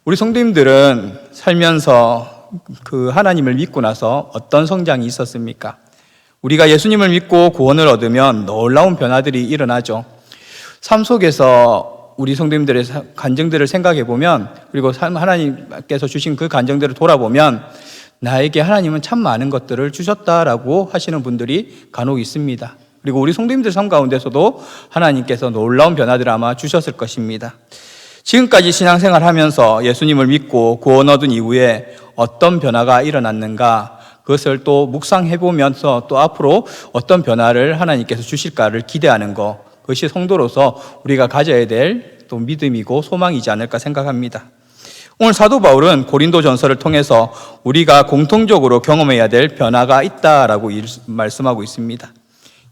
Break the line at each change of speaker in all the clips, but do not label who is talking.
우리 성도님들은 살면서 그 하나님을 믿고 나서 어떤 성장이 있었습니까? 우리가 예수님을 믿고 구원을 얻으면 놀라운 변화들이 일어나죠. 삶 속에서 우리 성도님들의 간증들을 생각해 보면, 그리고 하나님께서 주신 그 간증들을 돌아보면 나에게 하나님은 참 많은 것들을 주셨다라고 하시는 분들이 간혹 있습니다. 그리고 우리 성도님들 삶 가운데서도 하나님께서 놀라운 변화들을 아마 주셨을 것입니다. 지금까지 신앙생활 하면서 예수님을 믿고 구원 얻은 이후에 어떤 변화가 일어났는가, 그것을 또 묵상해 보면서 또 앞으로 어떤 변화를 하나님께서 주실까를 기대하는 것, 그것이 성도로서 우리가 가져야 될 또 믿음이고 소망이지 않을까 생각합니다. 오늘 사도 바울은 고린도 전서를 통해서 우리가 공통적으로 경험해야 될 변화가 있다라고 말씀하고 있습니다.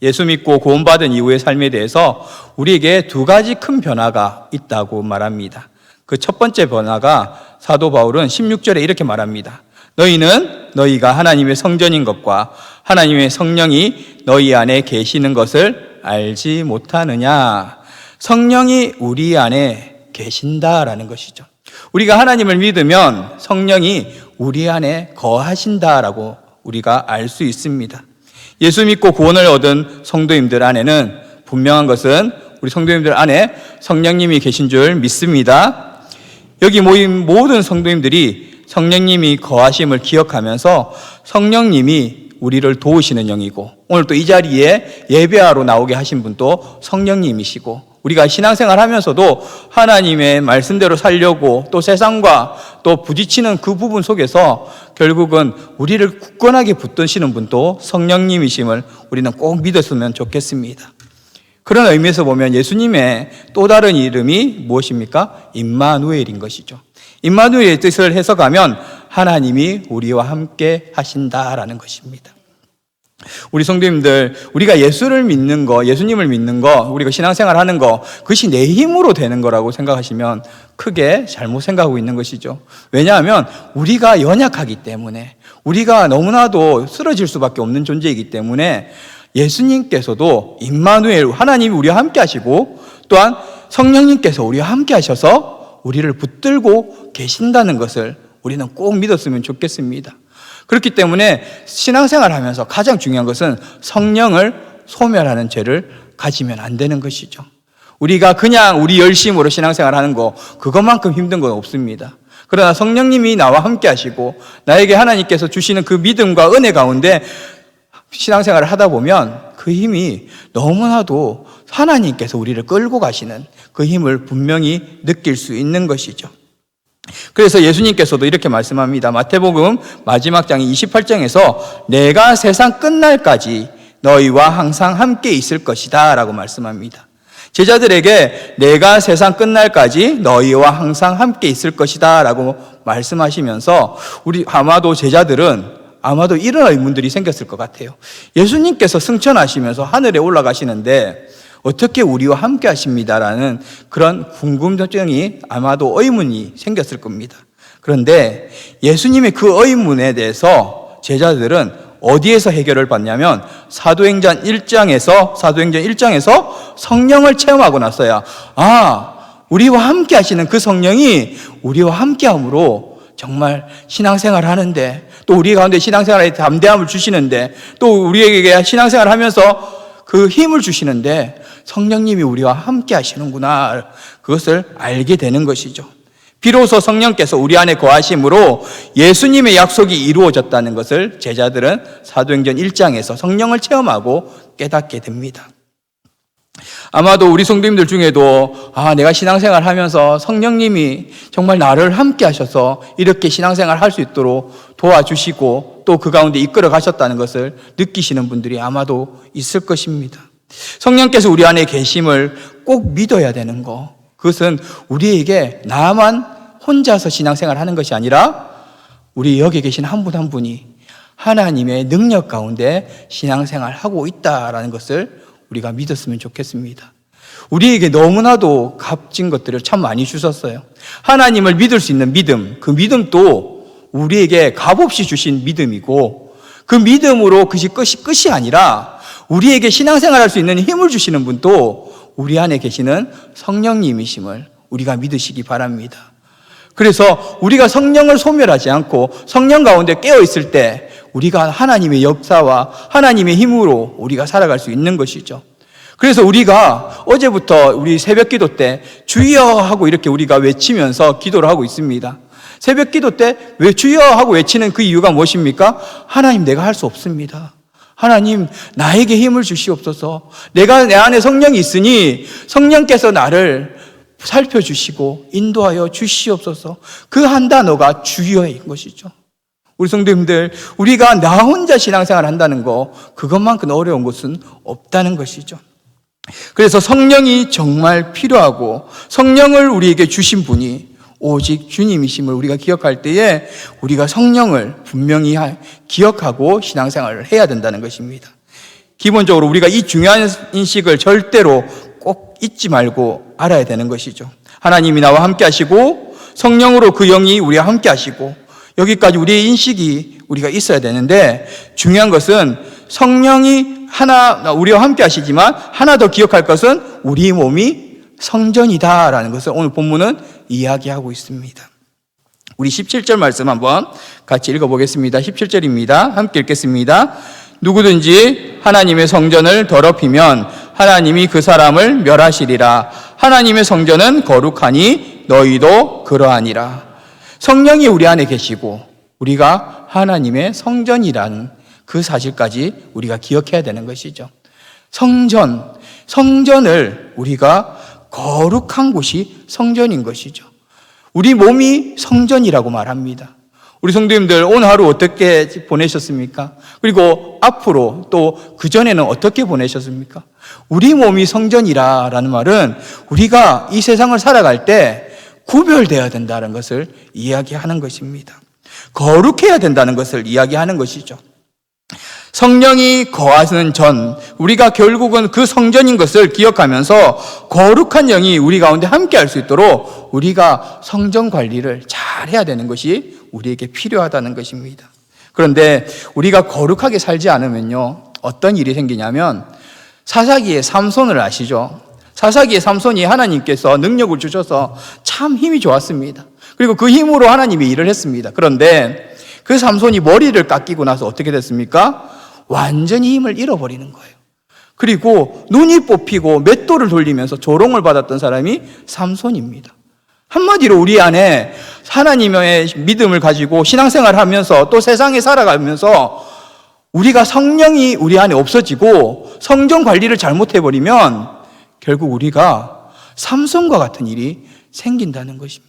예수 믿고 구원받은 이후의 삶에 대해서 우리에게 두 가지 큰 변화가 있다고 말합니다. 그 첫 번째 변화가 사도 바울은 16절에 이렇게 말합니다. 너희는 너희가 하나님의 성전인 것과 하나님의 성령이 너희 안에 계시는 것을 알지 못하느냐. 성령이 우리 안에 계신다라는 것이죠. 우리가 하나님을 믿으면 성령이 우리 안에 거하신다라고 우리가 알 수 있습니다. 예수 믿고 구원을 얻은 성도님들 안에는 분명한 것은 우리 성도님들 안에 성령님이 계신 줄 믿습니다. 여기 모인 모든 성도님들이 성령님이 거하심을 기억하면서 성령님이 우리를 도우시는 영이고, 오늘 또 이 자리에 예배하러 나오게 하신 분도 성령님이시고, 우리가 신앙생활 하면서도 하나님의 말씀대로 살려고 또 세상과 또 부딪히는 그 부분 속에서 결국은 우리를 굳건하게 붙드시는 분도 성령님이심을 우리는 꼭 믿었으면 좋겠습니다. 그런 의미에서 보면 예수님의 또 다른 이름이 무엇입니까? 임마누엘인 것이죠. 임마누엘의 뜻을 해석하면 하나님이 우리와 함께 하신다라는 것입니다. 우리 성도님들, 우리가 예수를 믿는 거, 예수님을 믿는 거, 우리가 신앙생활 하는 거, 그것이 내 힘으로 되는 거라고 생각하시면 크게 잘못 생각하고 있는 것이죠. 왜냐하면 우리가 연약하기 때문에, 우리가 너무나도 쓰러질 수밖에 없는 존재이기 때문에 예수님께서도 임마누엘, 하나님이 우리와 함께 하시고 또한 성령님께서 우리와 함께 하셔서 우리를 붙들고 계신다는 것을 우리는 꼭 믿었으면 좋겠습니다. 그렇기 때문에 신앙생활 하면서 가장 중요한 것은 성령을 소멸하는 죄를 가지면 안 되는 것이죠. 우리가 그냥 우리 열심으로 신앙생활 하는 거, 그것만큼 힘든 건 없습니다. 그러나 성령님이 나와 함께 하시고 나에게 하나님께서 주시는 그 믿음과 은혜 가운데 신앙생활을 하다 보면 그 힘이 너무나도 하나님께서 우리를 끌고 가시는 그 힘을 분명히 느낄 수 있는 것이죠. 그래서 예수님께서도 이렇게 말씀합니다. 마태복음 마지막 장 28장에서 내가 세상 끝날까지 너희와 항상 함께 있을 것이다 라고 말씀합니다. 제자들에게 내가 세상 끝날까지 너희와 항상 함께 있을 것이다 라고 말씀하시면서 우리 아마도 제자들은 아마도 이런 의문들이 생겼을 것 같아요. 예수님께서 승천하시면서 하늘에 올라가시는데 어떻게 우리와 함께 하십니다라는 그런 궁금증이 아마도 의문이 생겼을 겁니다. 그런데 예수님의 그 의문에 대해서 제자들은 어디에서 해결을 받냐면 사도행전 1장에서 성령을 체험하고 나서야 우리와 함께 하시는 그 성령이 우리와 함께 함으로 정말 신앙생활 하는데, 또 우리 가운데 신앙생활에 담대함을 주시는데, 또 우리에게 신앙생활 하면서 그 힘을 주시는데 성령님이 우리와 함께 하시는구나, 그것을 알게 되는 것이죠. 비로소 성령께서 우리 안에 거하심으로 예수님의 약속이 이루어졌다는 것을 제자들은 사도행전 1장에서 성령을 체험하고 깨닫게 됩니다. 아마도 우리 성도님들 중에도 내가 신앙생활 하면서 성령님이 정말 나를 함께 하셔서 이렇게 신앙생활 할 수 있도록 도와주시고 또 그 가운데 이끌어 가셨다는 것을 느끼시는 분들이 아마도 있을 것입니다. 성령께서 우리 안에 계심을 꼭 믿어야 되는 거, 그것은 우리에게 나만 혼자서 신앙생활 하는 것이 아니라 우리 여기 계신 한 분 한 분이 하나님의 능력 가운데 신앙생활 하고 있다라는 것을 우리가 믿었으면 좋겠습니다. 우리에게 너무나도 값진 것들을 참 많이 주셨어요. 하나님을 믿을 수 있는 믿음, 그 믿음도 우리에게 값없이 주신 믿음이고, 그 믿음으로 그것이 끝이 아니라 우리에게 신앙생활 할 수 있는 힘을 주시는 분도 우리 안에 계시는 성령님이심을 우리가 믿으시기 바랍니다. 그래서 우리가 성령을 소멸하지 않고 성령 가운데 깨어 있을 때 우리가 하나님의 역사와 하나님의 힘으로 우리가 살아갈 수 있는 것이죠. 그래서 우리가 어제부터 우리 새벽 기도 때 주여 하고 이렇게 우리가 외치면서 기도를 하고 있습니다. 새벽 기도 때 왜 주여 하고 외치는 그 이유가 무엇입니까? 하나님, 내가 할 수 없습니다. 하나님, 나에게 힘을 주시옵소서. 내가 내 안에 성령이 있으니 성령께서 나를 살펴주시고 인도하여 주시옵소서. 그 한 단어가 주여인 것이죠. 우리 성도님들, 우리가 나 혼자 신앙생활 한다는 거, 그것만큼 어려운 것은 없다는 것이죠. 그래서 성령이 정말 필요하고 성령을 우리에게 주신 분이 오직 주님이심을 우리가 기억할 때에 우리가 성령을 분명히 기억하고 신앙생활을 해야 된다는 것입니다. 기본적으로 우리가 이 중요한 인식을 절대로 꼭 잊지 말고 알아야 되는 것이죠. 하나님이 나와 함께 하시고 성령으로 그 영이 우리와 함께 하시고 여기까지 우리의 인식이 우리가 있어야 되는데, 중요한 것은 성령이 우리와 함께 하시지만 하나 더 기억할 것은 우리 몸이 성전이다라는 것을 오늘 본문은 이야기하고 있습니다. 우리 17절 말씀 한번 같이 읽어보겠습니다. 17절입니다. 함께 읽겠습니다. 누구든지 하나님의 성전을 더럽히면 하나님이 그 사람을 멸하시리라. 하나님의 성전은 거룩하니 너희도 그러하니라. 성령이 우리 안에 계시고 우리가 하나님의 성전이라는 그 사실까지 우리가 기억해야 되는 것이죠. 성전을 우리가 거룩한 곳이 성전인 것이죠. 우리 몸이 성전이라고 말합니다. 우리 성도님들 오늘 하루 어떻게 보내셨습니까? 그리고 앞으로 또 그전에는 어떻게 보내셨습니까? 우리 몸이 성전이라는 말은 우리가 이 세상을 살아갈 때 구별되어야 된다는 것을 이야기하는 것입니다. 거룩해야 된다는 것을 이야기하는 것이죠. 성령이 거하는 전, 우리가 결국은 그 성전인 것을 기억하면서 거룩한 영이 우리 가운데 함께 할 수 있도록 우리가 성전 관리를 잘 해야 되는 것이 우리에게 필요하다는 것입니다. 그런데 우리가 거룩하게 살지 않으면요, 어떤 일이 생기냐면, 사사기의 삼손을 아시죠? 사사기의 삼손이 하나님께서 능력을 주셔서 참 힘이 좋았습니다. 그리고 그 힘으로 하나님이 일을 했습니다. 그런데 그 삼손이 머리를 깎이고 나서 어떻게 됐습니까? 완전히 힘을 잃어버리는 거예요. 그리고 눈이 뽑히고 맷돌을 돌리면서 조롱을 받았던 사람이 삼손입니다. 한마디로 우리 안에 하나님의 믿음을 가지고 신앙생활을 하면서 또 세상에 살아가면서 우리가 성령이 우리 안에 없어지고 성전 관리를 잘못해버리면 결국 우리가 삼손과 같은 일이 생긴다는 것입니다.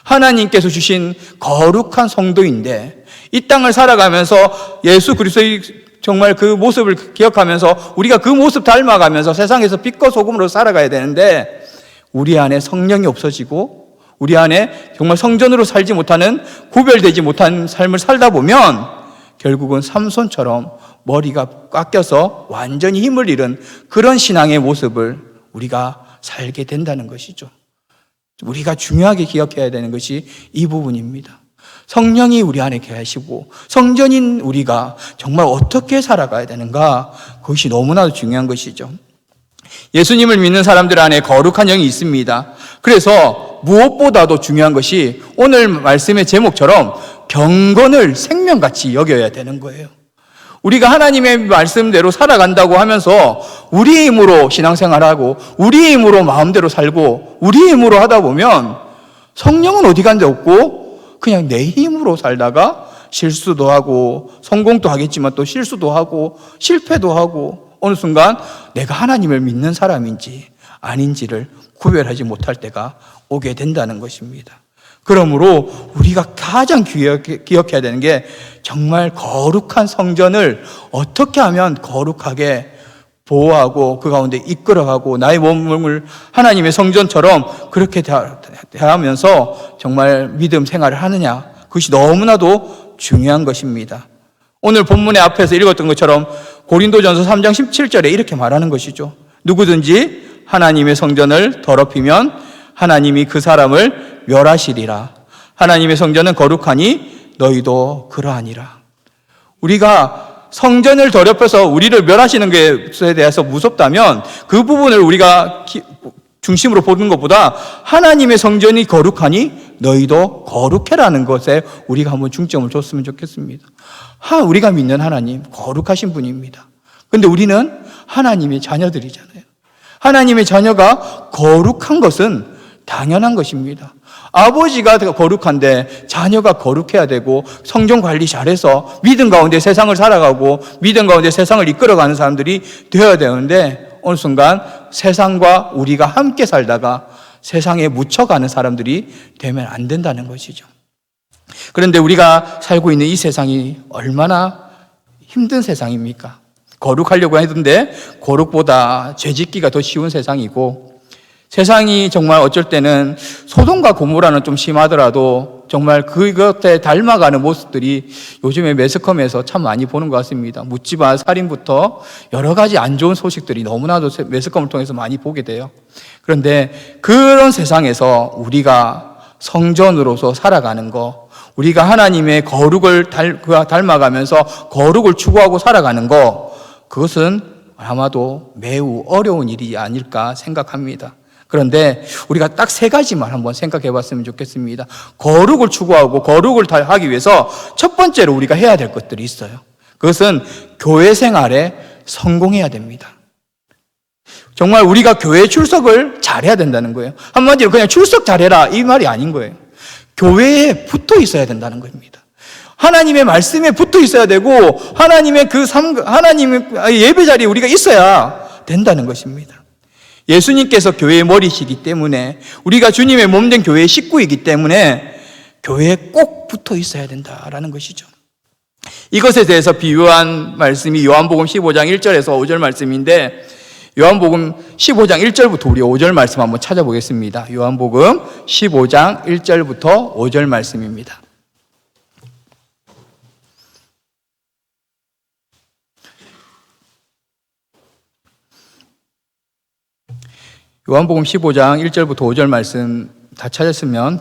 하나님께서 주신 거룩한 성도인데 이 땅을 살아가면서 예수 그리스도의 정말 그 모습을 기억하면서 우리가 그 모습 닮아가면서 세상에서 빛과 소금으로 살아가야 되는데 우리 안에 성령이 없어지고 우리 안에 정말 성전으로 살지 못하는, 구별되지 못한 삶을 살다 보면 결국은 삼손처럼 머리가 깎여서 완전히 힘을 잃은 그런 신앙의 모습을 우리가 살게 된다는 것이죠. 우리가 중요하게 기억해야 되는 것이 이 부분입니다. 성령이 우리 안에 계시고 성전인 우리가 정말 어떻게 살아가야 되는가, 그것이 너무나도 중요한 것이죠. 예수님을 믿는 사람들 안에 거룩한 영이 있습니다. 그래서 무엇보다도 중요한 것이 오늘 말씀의 제목처럼 경건을 생명같이 여겨야 되는 거예요. 우리가 하나님의 말씀대로 살아간다고 하면서 우리 힘으로 신앙생활하고 우리 힘으로 마음대로 살고 우리 힘으로 하다 보면 성령은 어디 간 데 없고 그냥 내 힘으로 살다가 실수도 하고 성공도 하겠지만 또 실수도 하고 실패도 하고 어느 순간 내가 하나님을 믿는 사람인지 아닌지를 구별하지 못할 때가 오게 된다는 것입니다. 그러므로 우리가 가장 기억해야 되는 게 정말 거룩한 성전을 어떻게 하면 거룩하게 보호하고 그 가운데 이끌어가고 나의 몸을 하나님의 성전처럼 그렇게 대하면서 정말 믿음 생활을 하느냐, 그것이 너무나도 중요한 것입니다. 오늘 본문의 앞에서 읽었던 것처럼 고린도전서 3장 17절에 이렇게 말하는 것이죠. 누구든지 하나님의 성전을 더럽히면 하나님이 그 사람을 멸하시리라. 하나님의 성전은 거룩하니 너희도 그러하니라. 우리가 성전을 더럽혀서 우리를 멸하시는 것에 대해서 무섭다면 그 부분을 우리가 중심으로 보는 것보다 하나님의 성전이 거룩하니 너희도 거룩해라는 것에 우리가 한번 중점을 줬으면 좋겠습니다. 우리가 믿는 하나님 거룩하신 분입니다. 그런데 우리는 하나님의 자녀들이잖아요. 하나님의 자녀가 거룩한 것은 당연한 것입니다. 아버지가 거룩한데 자녀가 거룩해야 되고 성전 관리 잘해서 믿음 가운데 세상을 살아가고 믿음 가운데 세상을 이끌어가는 사람들이 되어야 되는데 어느 순간 세상과 우리가 함께 살다가 세상에 묻혀가는 사람들이 되면 안 된다는 것이죠. 그런데 우리가 살고 있는 이 세상이 얼마나 힘든 세상입니까? 거룩하려고 했는데 거룩보다 죄짓기가 더 쉬운 세상이고, 세상이 정말 어쩔 때는 소돔과 고모라는 좀 심하더라도 정말 그것에 닮아가는 모습들이 요즘에 매스컴에서 참 많이 보는 것 같습니다. 묻지마 살인부터 여러 가지 안 좋은 소식들이 너무나도 매스컴을 통해서 많이 보게 돼요. 그런데 그런 세상에서 우리가 성전으로서 살아가는 거, 우리가 하나님의 거룩을 닮아가면서 거룩을 추구하고 살아가는 거, 그것은 아마도 매우 어려운 일이 아닐까 생각합니다. 그런데 우리가 딱 세 가지만 한번 생각해 봤으면 좋겠습니다. 거룩을 추구하고 거룩을 하기 위해서 첫 번째로 우리가 해야 될 것들이 있어요. 그것은 교회 생활에 성공해야 됩니다. 정말 우리가 교회 출석을 잘해야 된다는 거예요. 한마디로 그냥 출석 잘해라 이 말이 아닌 거예요. 교회에 붙어 있어야 된다는 겁니다. 하나님의 말씀에 붙어 있어야 되고 하나님의 하나님의 예배 자리에 우리가 있어야 된다는 것입니다. 예수님께서 교회의 머리시기 때문에 우리가 주님의 몸된 교회의 식구이기 때문에 교회에 꼭 붙어 있어야 된다라는 것이죠. 이것에 대해서 비유한 말씀이 요한복음 15장 1절에서 5절 말씀인데, 요한복음 15장 1절부터 우리 5절 말씀 한번 찾아보겠습니다. 요한복음 15장 1절부터 5절 말씀입니다. 요한복음 15장 1절부터 5절 말씀 다 찾았으면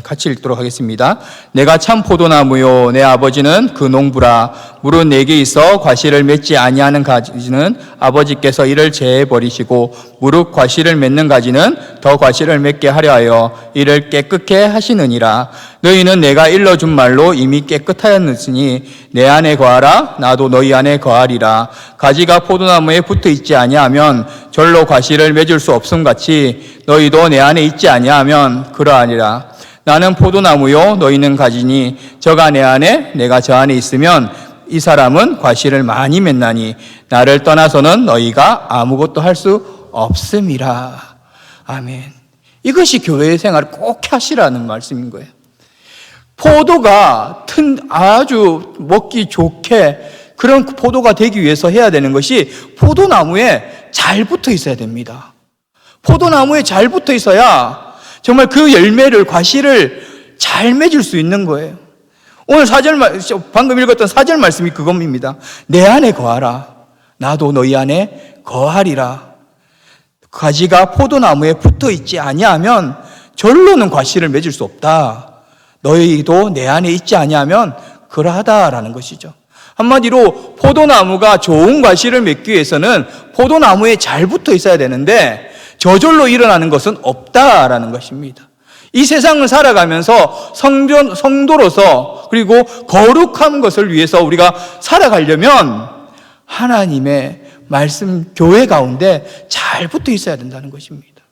같이 읽도록 하겠습니다. 내가 참 포도나무요 내 아버지는 그 농부라. 물은 내게 있어 과실을 맺지 아니하는 가지는 아버지께서 이를 제해 버리시고 무릇 과실을 맺는 가지는 더 과실을 맺게 하려 하여 이를 깨끗게 하시느니라. 너희는 내가 일러준 말로 이미 깨끗하였으니 내 안에 거하라 나도 너희 안에 거하리라. 가지가 포도나무에 붙어 있지 아니하면 절로 과실을 맺을 수 없음 같이 너희도 내 안에 있지 아니하면 그러하니라. 나는 포도나무요 너희는 가지니 저가 내 안에 내가 저 안에 있으면 이 사람은 과실을 많이 맺나니 나를 떠나서는 너희가 아무것도 할 수 없음이라. 아멘. 이것이 교회 생활을 꼭 하시라는 말씀인 거예요. 포도가 아주 먹기 좋게 그런 포도가 되기 위해서 해야 되는 것이 포도나무에 잘 붙어 있어야 됩니다. 포도나무에 잘 붙어 있어야 정말 그 열매를, 과실을 잘 맺을 수 있는 거예요. 오늘 방금 읽었던 4절 말씀이 그겁니다. 내 안에 거하라. 나도 너희 안에 거하리라. 가지가 포도나무에 붙어 있지 아니하면 절로는 과실을 맺을 수 없다. 너희도 내 안에 있지 아니하면 그러하다라는 것이죠. 한마디로 포도나무가 좋은 과실을 맺기 위해서는 포도나무에 잘 붙어 있어야 되는데 저절로 일어나는 것은 없다라는 것입니다. 이 세상을 살아가면서 성도로서 그리고 거룩한 것을 위해서 우리가 살아가려면 하나님의 말씀 교회 가운데 잘 붙어 있어야 된다는 것입니다.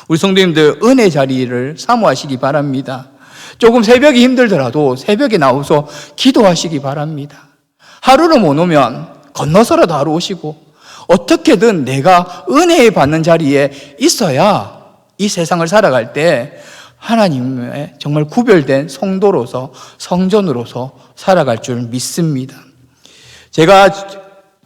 우리 성도님들 은혜 자리를 사모하시기 바랍니다. 조금 새벽이 힘들더라도 새벽에 나와서 기도하시기 바랍니다. 하루를 못 오면 건너서라도 하루 오시고 어떻게든 내가 은혜 받는 자리에 있어야 이 세상을 살아갈 때 하나님의 정말 구별된 성도로서 성전으로서 살아갈 줄 믿습니다. 제가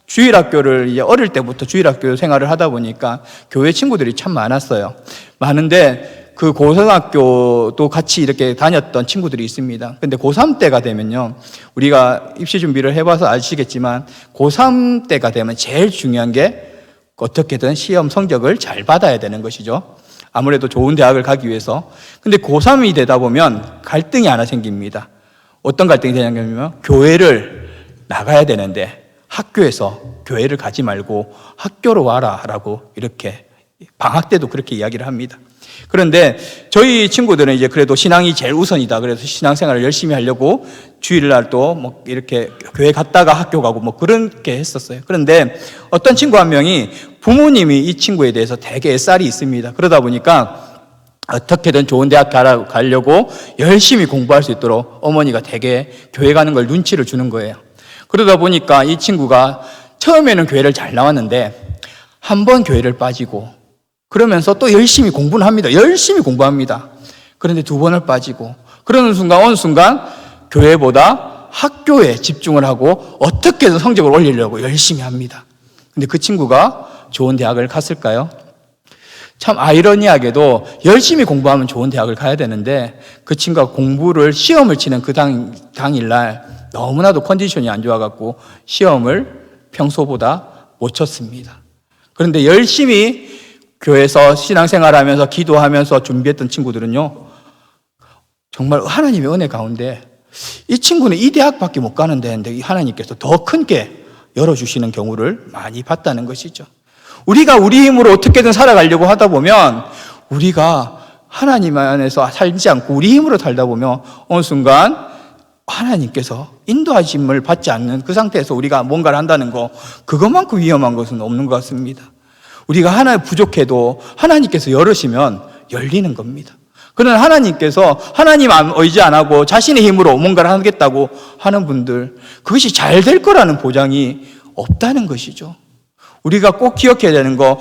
주일학교를 어릴 때부터 주일학교 생활을 하다 보니까 교회 친구들이 참 많았어요. 많은데 그 고등학교도 같이 이렇게 다녔던 친구들이 있습니다. 근데 고3 때가 되면요, 우리가 입시 준비를 해봐서 아시겠지만 고3 때가 되면 제일 중요한 게 어떻게든 시험 성적을 잘 받아야 되는 것이죠. 아무래도 좋은 대학을 가기 위해서. 근데 고3이 되다 보면 갈등이 하나 생깁니다. 어떤 갈등이 되냐면 교회를 나가야 되는데 학교에서 교회를 가지 말고 학교로 와라 라고 이렇게 방학 때도 그렇게 이야기를 합니다. 그런데 저희 친구들은 이제 그래도 신앙이 제일 우선이다. 그래서 신앙생활을 열심히 하려고 주일날도 뭐 이렇게 교회 갔다가 학교 가고 뭐 그렇게 했었어요. 그런데 어떤 친구 한 명이 부모님이 이 친구에 대해서 되게 애살이 있습니다. 그러다 보니까 어떻게든 좋은 대학 가려고 열심히 공부할 수 있도록 어머니가 되게 교회 가는 걸 눈치를 주는 거예요. 그러다 보니까 이 친구가 처음에는 교회를 잘 나왔는데 한 번 교회를 빠지고 그러면서 또 열심히 공부는 합니다. 열심히 공부합니다. 그런데 두 번을 빠지고 그러는 순간 어느 순간 교회보다 학교에 집중을 하고 어떻게든 성적을 올리려고 열심히 합니다. 근데 그 친구가 좋은 대학을 갔을까요? 참 아이러니하게도 열심히 공부하면 좋은 대학을 가야 되는데 그 친구가 공부를 시험을 치는 그 당일날 너무나도 컨디션이 안 좋아갖고 시험을 평소보다 못 쳤습니다. 그런데 열심히 교회에서 신앙생활하면서 기도하면서 준비했던 친구들은요, 정말 하나님의 은혜 가운데 이 친구는 이 대학밖에 못 가는 데인데 하나님께서 더 큰 게 열어주시는 경우를 많이 봤다는 것이죠. 우리가 우리 힘으로 어떻게든 살아가려고 하다 보면 우리가 하나님 안에서 살지 않고 우리 힘으로 살다 보면 어느 순간 하나님께서 인도하심을 받지 않는 그 상태에서 우리가 뭔가를 한다는 거, 그것만큼 위험한 것은 없는 것 같습니다. 우리가 하나 부족해도 하나님께서 열으시면 열리는 겁니다. 그러나 하나님께서 하나님 의지 안 하고 자신의 힘으로 뭔가를 하겠다고 하는 분들, 그것이 잘 될 거라는 보장이 없다는 것이죠. 우리가 꼭 기억해야 되는 거,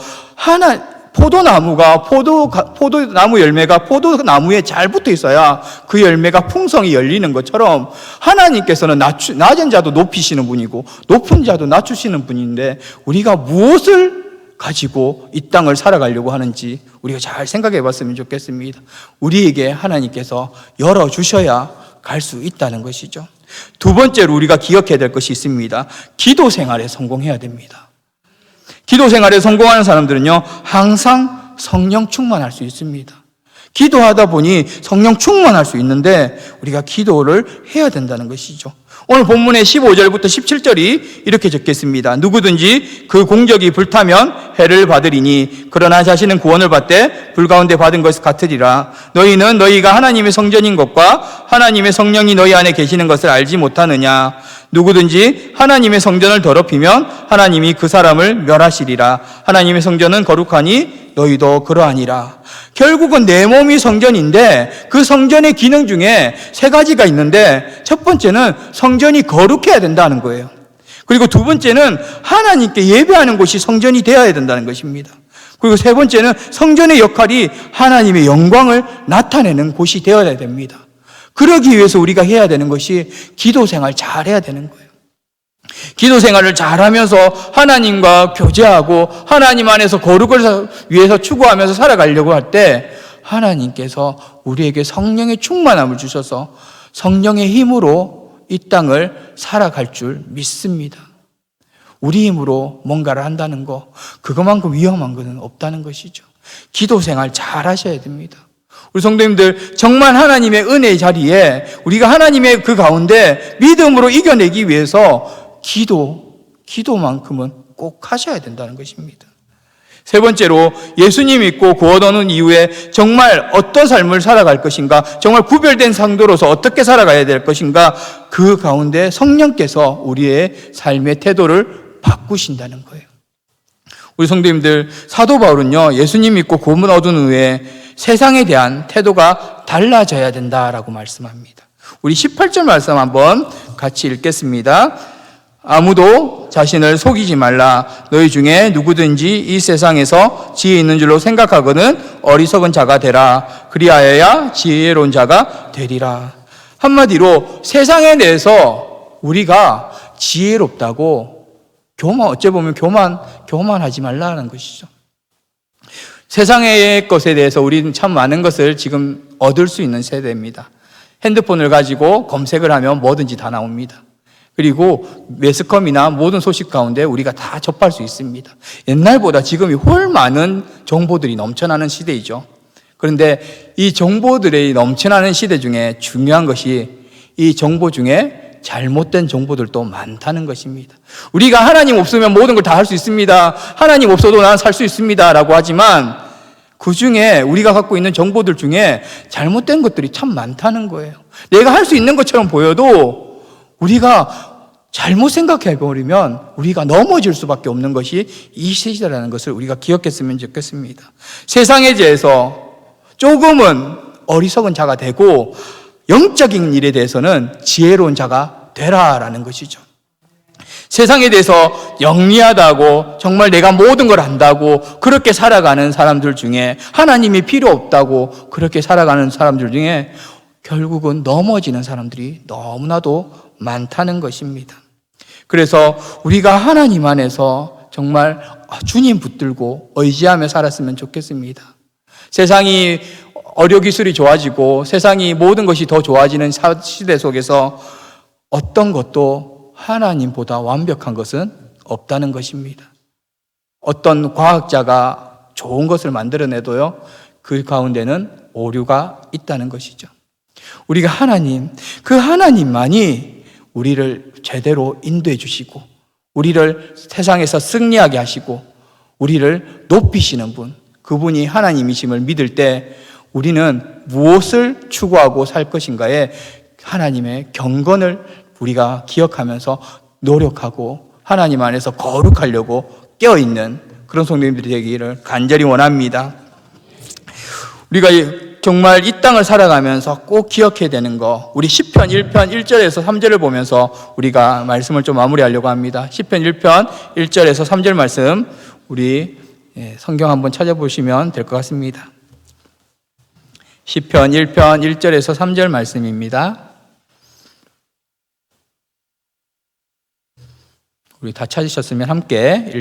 포도나무가 포도나무 열매가 포도나무에 잘 붙어 있어야 그 열매가 풍성히 열리는 것처럼 하나님께서는 낮은 자도 높이시는 분이고 높은 자도 낮추시는 분인데 우리가 무엇을 가지고 이 땅을 살아가려고 하는지 우리가 잘 생각해 봤으면 좋겠습니다. 우리에게 하나님께서 열어주셔야 갈 수 있다는 것이죠. 두 번째로 우리가 기억해야 될 것이 있습니다. 기도 생활에 성공해야 됩니다. 기도 생활에 성공하는 사람들은요, 항상 성령 충만할 수 있습니다. 기도하다 보니 성령 충만할 수 있는데 우리가 기도를 해야 된다는 것이죠. 오늘 본문의 15절부터 17절이 이렇게 적겠습니다. 누구든지 그 공적이 불타면 해를 받으리니 그러나 자신은 구원을 받되 불 가운데 받은 것 같으리라. 너희는 너희가 하나님의 성전인 것과 하나님의 성령이 너희 안에 계시는 것을 알지 못하느냐. 누구든지 하나님의 성전을 더럽히면 하나님이 그 사람을 멸하시리라. 하나님의 성전은 거룩하니 너희도 그러하니라. 결국은 내 몸이 성전인데 그 성전의 기능 중에 세 가지가 있는데 첫 번째는 성전이 거룩해야 된다는 거예요. 그리고 두 번째는 하나님께 예배하는 곳이 성전이 되어야 된다는 것입니다. 그리고 세 번째는 성전의 역할이 하나님의 영광을 나타내는 곳이 되어야 됩니다. 그러기 위해서 우리가 해야 되는 것이 기도 생활 잘 해야 되는 거예요. 기도 생활을 잘하면서 하나님과 교제하고 하나님 안에서 거룩을 위해서 추구하면서 살아가려고 할 때 하나님께서 우리에게 성령의 충만함을 주셔서 성령의 힘으로 이 땅을 살아갈 줄 믿습니다. 우리 힘으로 뭔가를 한다는 거, 그것만큼 위험한 것은 없다는 것이죠. 기도 생활 잘 하셔야 됩니다. 우리 성도님들, 정말 하나님의 은혜의 자리에 우리가 하나님의 그 가운데 믿음으로 이겨내기 위해서 기도만큼은 꼭 하셔야 된다는 것입니다. 세 번째로, 예수님 믿고 구원 얻은 이후에 정말 어떤 삶을 살아갈 것인가, 정말 구별된 상도로서 어떻게 살아가야 될 것인가, 그 가운데 성령께서 우리의 삶의 태도를 바꾸신다는 거예요. 우리 성도님들, 사도 바울은요, 예수님 믿고 구원 얻은 후에 세상에 대한 태도가 달라져야 된다라고 말씀합니다. 우리 18절 말씀 한번 같이 읽겠습니다. 아무도 자신을 속이지 말라. 너희 중에 누구든지 이 세상에서 지혜 있는 줄로 생각하거든 어리석은 자가 되라. 그리하여야 지혜로운 자가 되리라. 한마디로 세상에 대해서 우리가 지혜롭다고 어찌 보면 교만하지 말라는 것이죠. 세상의 것에 대해서 우리는 참 많은 것을 지금 얻을 수 있는 세대입니다. 핸드폰을 가지고 검색을 하면 뭐든지 다 나옵니다. 그리고 매스컴이나 모든 소식 가운데 우리가 다 접할 수 있습니다. 옛날보다 지금이 훨 많은 정보들이 넘쳐나는 시대이죠. 그런데 이 정보들이 넘쳐나는 시대 중에 중요한 것이 이 정보 중에 잘못된 정보들도 많다는 것입니다. 우리가 하나님 없으면 모든 걸 다 할 수 있습니다. 하나님 없어도 난 살 수 있습니다. 라고 하지만 그 중에 우리가 갖고 있는 정보들 중에 잘못된 것들이 참 많다는 거예요. 내가 할 수 있는 것처럼 보여도 우리가 잘못 생각해버리면 우리가 넘어질 수밖에 없는 것이 이 시대라는 것을 우리가 기억했으면 좋겠습니다. 세상에 대해서 조금은 어리석은 자가 되고 영적인 일에 대해서는 지혜로운 자가 되라라는 것이죠. 세상에 대해서 영리하다고 정말 내가 모든 걸 안다고 그렇게 살아가는 사람들 중에 하나님이 필요 없다고 그렇게 살아가는 사람들 중에 결국은 넘어지는 사람들이 너무나도 많다는 것입니다. 그래서 우리가 하나님 안에서 정말 주님 붙들고 의지하며 살았으면 좋겠습니다. 세상이 의료기술이 좋아지고 세상이 모든 것이 더 좋아지는 시대 속에서 어떤 것도 하나님보다 완벽한 것은 없다는 것입니다. 어떤 과학자가 좋은 것을 만들어내도요, 그 가운데는 오류가 있다는 것이죠. 우리가 그 하나님만이 우리를 제대로 인도해 주시고 우리를 세상에서 승리하게 하시고 우리를 높이시는 분, 그분이 하나님이심을 믿을 때 우리는 무엇을 추구하고 살 것인가에 하나님의 경건을 우리가 기억하면서 노력하고 하나님 안에서 거룩하려고 깨어있는 그런 성도님들이 되기를 간절히 원합니다. 우리가 정말 이 땅을 살아가면서 꼭 기억해야 되는 거, 우리 시편 1편 1절에서 3절을 보면서 우리가 말씀을 좀 마무리하려고 합니다. 시편 1편 1절에서 3절 말씀 우리 성경 한번 찾아보시면 될 것 같습니다. 시편 1편 1절에서 3절 말씀입니다. 우리 다 찾으셨으면 함께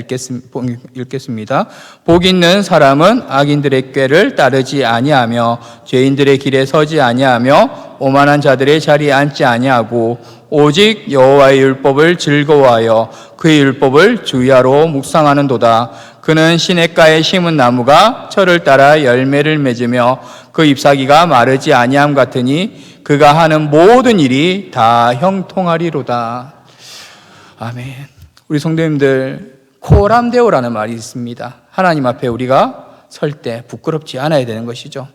읽겠습니다. 복 있는 사람은 악인들의 꾀를 따르지 아니하며 죄인들의 길에 서지 아니하며 오만한 자들의 자리에 앉지 아니하고 오직 여호와의 율법을 즐거워하여 그의 율법을 주야로 묵상하는도다. 그는 시냇가에 심은 나무가 철을 따라 열매를 맺으며 그 잎사귀가 마르지 아니함 같으니 그가 하는 모든 일이 다 형통하리로다. 아멘. 우리 성도님들, 코람데오라는 말이 있습니다. 하나님 앞에 우리가 설 때 부끄럽지 않아야 되는 것이죠.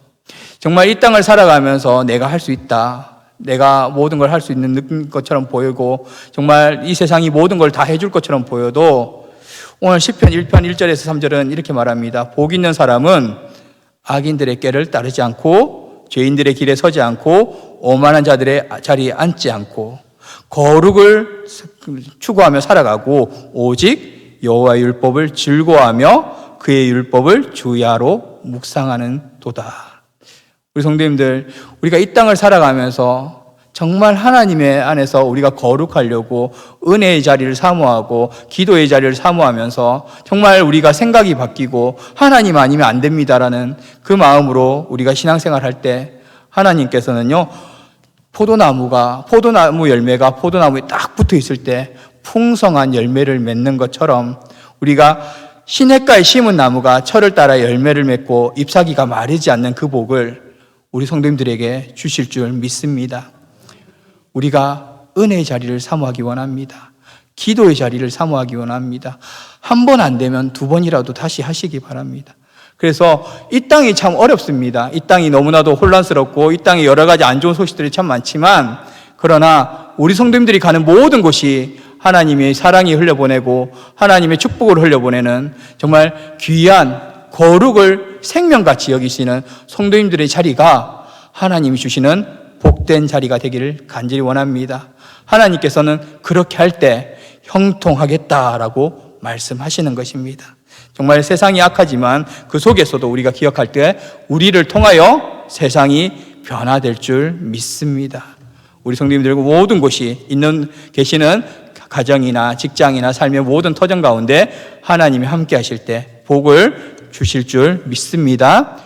정말 이 땅을 살아가면서 내가 할 수 있다, 내가 모든 걸 할 수 있는 것처럼 보이고 정말 이 세상이 모든 걸 다 해줄 것처럼 보여도 오늘 시편 1편 1절에서 3절은 이렇게 말합니다. 복 있는 사람은 악인들의 꾀를 따르지 않고 죄인들의 길에 서지 않고 오만한 자들의 자리에 앉지 않고 거룩을 추구하며 살아가고 오직 여호와의 율법을 즐거워하며 그의 율법을 주야로 묵상하는 도다. 우리 성도님들, 우리가 이 땅을 살아가면서 정말 하나님의 안에서 우리가 거룩하려고 은혜의 자리를 사모하고 기도의 자리를 사모하면서 정말 우리가 생각이 바뀌고 하나님 아니면 안 됩니다라는 그 마음으로 우리가 신앙생활 할 때 하나님께서는요, 포도나무 열매가 포도나무에 딱 붙어 있을 때 풍성한 열매를 맺는 것처럼 우리가 시냇가에 심은 나무가 철을 따라 열매를 맺고 잎사귀가 마르지 않는 그 복을 우리 성도님들에게 주실 줄 믿습니다. 우리가 은혜의 자리를 사모하기 원합니다. 기도의 자리를 사모하기 원합니다. 한 번 안 되면 두 번이라도 다시 하시기 바랍니다. 그래서 이 땅이 참 어렵습니다. 이 땅이 너무나도 혼란스럽고 이 땅에 여러 가지 안 좋은 소식들이 참 많지만, 그러나 우리 성도님들이 가는 모든 곳이 하나님의 사랑이 흘려보내고 하나님의 축복을 흘려보내는 정말 귀한 거룩을 생명같이 여기시는 성도님들의 자리가 하나님이 주시는 복된 자리가 되기를 간절히 원합니다. 하나님께서는 그렇게 할 때 형통하겠다라고 말씀하시는 것입니다. 정말 세상이 악하지만 그 속에서도 우리가 기억할 때 우리를 통하여 세상이 변화될 줄 믿습니다. 우리 성도님들과 모든 곳이 계시는 가정이나 직장이나 삶의 모든 터전 가운데 하나님이 함께 하실 때 복을 주실 줄 믿습니다.